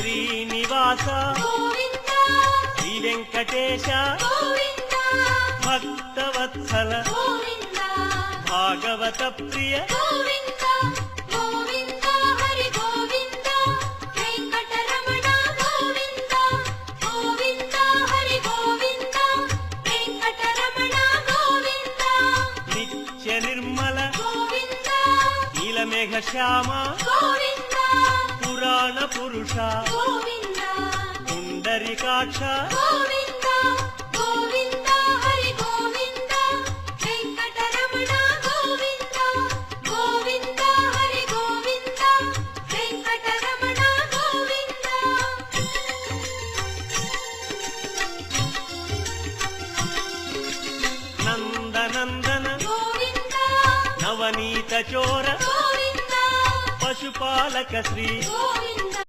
శ్రీనివాస శ్రీ వెంకటేశ భక్తవత్సల భాగవత ప్రియ నిత్య నిర్మల నీలమేఘ శ్యామ పురాణ పురుష పుండరీకాక్ష నందనందన నవనీత చోర పశుపాలక శ్రీ